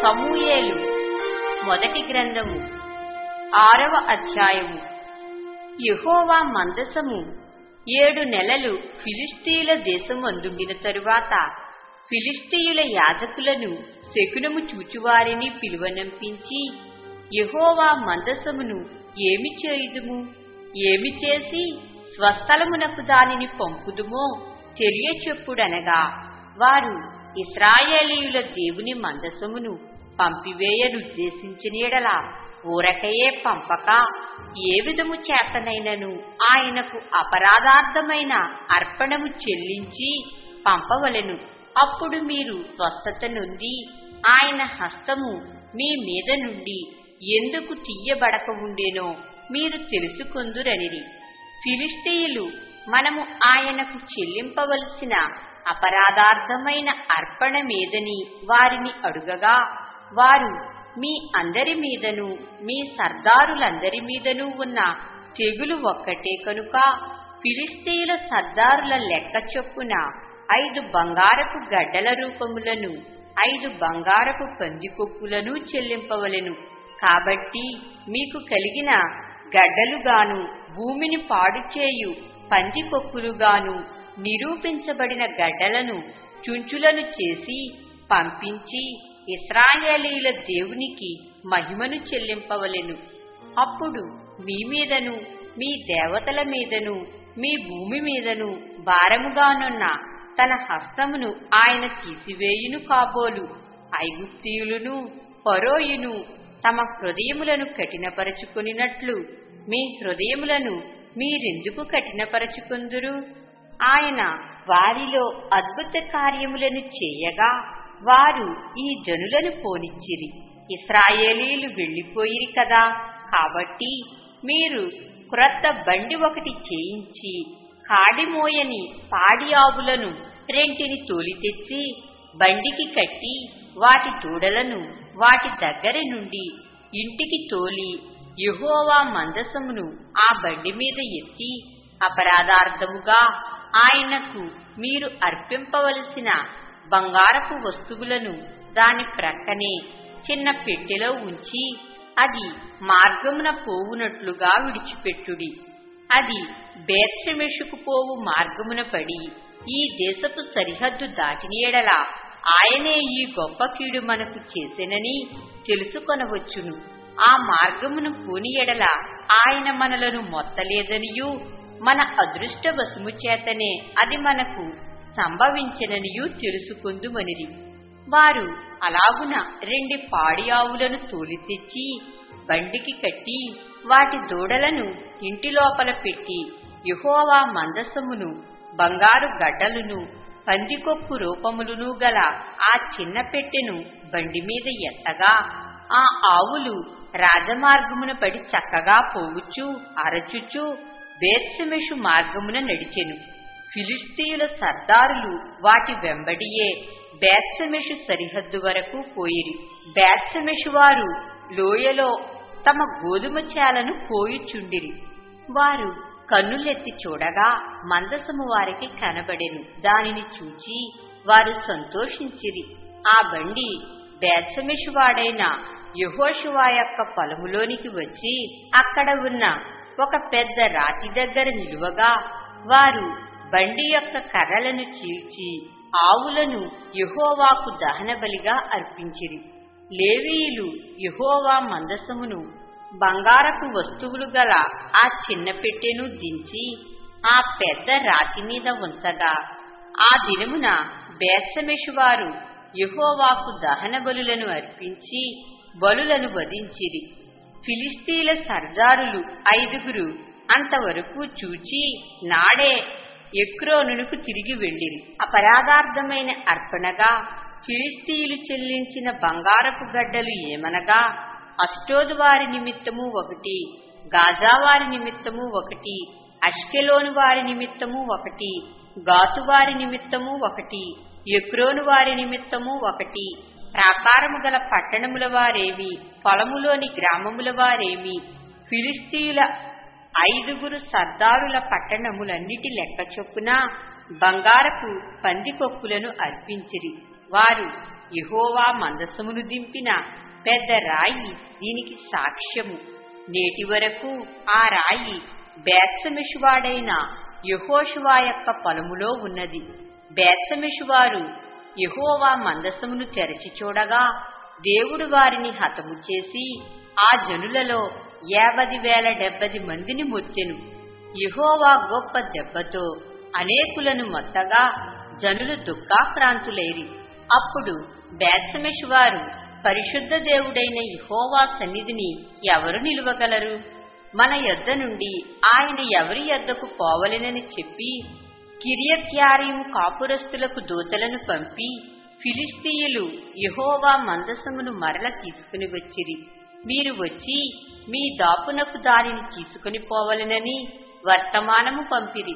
సమూయేలు మొదటి గ్రంథము 6వ అధ్యాయము. యెహోవా మందసము 7 నెలలు ఫిలిష్తీయుల దేశమందుండిన తరువాత ఫిలిష్తీయుల యాజకులను శకునము చూచువారిని పిలువనంపించి, యెహోవా మందసమును ఏమి చేయుదుము, ఏమి చేసి స్వస్థలమునకు దానిని పంపుదుమో తెలియచెప్పుడనగా, వారు ఇశ్రాయేలీయుల దేవుని మందసమును పంపివేయనుద్దేశించిన యెడల ఊరకయే పంపక ఏ విధము చేతనైనను ఆయనకు అపరాధార్థమైన అర్పణము చెల్లించి పంపవలెను. అప్పుడు మీరు స్వస్థత నొంది ఆయన హస్తము మీ మీద నుండి ఎందుకు తీయబడక ఉండేనో మీరు తెలుసుకొందురనిరి. ఫిలిష్తీయులు మనము ఆయనకు చెల్లింపవలసిన అపరాధార్థమైన అర్పణమేదని వారిని అడుగగా, వారు మీ అందరి మీదను మీ సర్దారులందరి మీదను ఉన్న తెగులు ఒక్కటే కనుక ఫిలిష్తీయుల సర్దారుల లెక్క చొప్పున 5 బంగారపు గడ్డల రూపములను 5 బంగారపు పందికొక్కులను చెల్లింపవలెను. కాబట్టి మీకు కలిగిన గడ్డలుగాను భూమిని పాడుచేయు పందికొక్కులుగాను నిరూపించబడిన గడ్డలను చుంచులను చేసి పంపించి ఇశ్రాయేలీయుల దేవునికి మహిమను చెల్లింపవలెను. అప్పుడు మీ మీదను మీ దేవతల మీదను మీ భూమి మీదను భారముగానున్న తన హస్తమును ఆయన తీసివేయును కాబోలు. ఐగుప్తీయులను ఫరోయును తమ హృదయములను కఠినపరచుకొనినట్లు మీ హృదయములను మీరెందుకు కఠినపరచుకొందురు? ఆయన వారిలో అద్భుత కార్యములను చేయగా వారు ఈ జనులను పోనిచ్చిరి. ఇశ్రాయేలీయులు వెళ్లిపోయిరి కదా, కాబట్టి మీరు క్రొత్త బండి ఒకటి చేయించి కాడిమోయని పాడి ఆవులను 2 తోలి తెచ్చి బండికి కట్టి వాటి దూడలను వాటి దగ్గర నుండి ఇంటికి తోలి యెహోవా మందసమును ఆ బండి మీద ఎత్తి అపరాధార్థముగా ఆయనకు మీరు అర్పింపవలసిన బంగారపు వస్తువులను దాని ప్రక్కనే చిన్న పెట్టెలో ఉంచి అది మార్గమున పోవునట్లుగా విడిచిపెట్టుడి. అది బేత్షెమెషుకు పోవు మార్గమున పడి ఈ దేశపు సరిహద్దు దాటిన యెడల ఆయనే ఈ గొప్ప కీడు మనకు చేసెనని తెలుసుకొనవచ్చును. ఆ మార్గమును పోని యెడల ఆయన మనలను మొత్తలేదనియూ మన అదృష్టవశము చేతనే అది మనకు సంభవించెననియూ తెలుసుకొందుమనిరి. వారు అలాగున 2 పాడి ఆవులను తోలి తెచ్చి బండికి కట్టి వాటి దూడలను ఇంటి లోపల పెట్టి యెహోవా మందసమును బంగారు గడ్డలును పందికొక్కు రూపములును గల ఆ చిన్న పెట్టెను బండి మీద ఎత్తగా ఆ ఆవులు రాజమార్గమున పడి చక్కగా పోవుచు అరచుచు బేత్షెమెషు మార్గమున నడిచెను. ఫిలిష్తీయుల సర్దారులు వాటి వెంబడియే బేత్షెమెషు సరిహద్దు వరకు పోయిరి. బేత్షెమెషు వారు లోయలో తమ గోధుమ చేలను కోయుచుండిరి. వారు కన్నులెత్తి చూడగా మందసము వారికి కనబడెను. దానిని చూచి వారు సంతోషించిరి. ఆ బండి బేత్షెమెషు వాడైన యెహోషువ యొక్క పొలములోనికి వచ్చి అక్కడ ఉన్న ఒక పెద్ద రాతి దగ్గర నిలువగా వారు బండి యొక్క కర్రలను చీల్చి ఆవులను యెహోవాకు దహనబలిగా అర్పించిరి. లేవీయులు యెహోవా మందసమును బంగారపు వస్తువులు గల ఆ చిన్న పెట్టెను దించి ఆ పెద్ద రాతి మీద ఉంచగా ఆ దినమున బేత్షెమెషు వారు యెహోవాకు దహన బలులను అర్పించి బలులను వధించిరి. ఫిలిష్తీయుల సర్దారులు 5 అంతవరకు చూచి నాడే ఎక్రోనునకు తిరిగి వెళ్ళిరి. అపరాధార్థమైన అర్పణగా ఫిలిష్తీయులు చెల్లించిన బంగారపు గడ్డలు ఏమనగా, అష్టోదు వారి నిమిత్తము 1, గాజా వారి నిమిత్తము 1, అష్కెలోను వారి నిమిత్తము 1, గాతు వారి నిమిత్తము 1, ఎక్రోను వారి నిమిత్తము 1, ప్రాకారము గల పట్టణముల వారేమి పొలములోని గ్రామముల వారేమి ఫిలిష్తీయుల 5 సర్దారుల పట్టణములన్నిటి లెక్క చొప్పున బంగారపు పందికొక్కులను అర్పించిరి. వారు యెహోవా మందసమును దింపిన పెద్ద రాయి దీనికి సాక్ష్యము. నేటి వరకు ఆ రాయి బేత్షెమెషువాడైన యెహోషువ యొక్క పొలములో ఉన్నది. బేత్షెమెషువారు యెహోవా మందసమును తెరచి చూడగా దేవుడు వారిని హతము చేసి ఆ జనులలో 50,070 మందిని మొత్తెను. యెహోవా గొప్ప దెబ్బతో అనేకులను మొత్తగా జనులు దుఃఖాక్రాంతులైరి. అప్పుడు బేత్షెమెషువారు పరిశుద్ధ దేవుడైన యెహోవా సన్నిధిని ఎవరు నిలువగలరు? మన యొద్ద నుండి ఆయన ఎవరి యొద్దకు పోవలెనని చెప్పి కిర్యత్యారీము కాపురస్తులకు దూతలను పంపి ఫిలిష్తీయులు యెహోవా మందసమును మరల తీసుకుని వచ్చిరి. మీరు వచ్చి మీ దాపునకు దానిని తీసుకుని పోవలెనని వర్తమానము పంపిరి.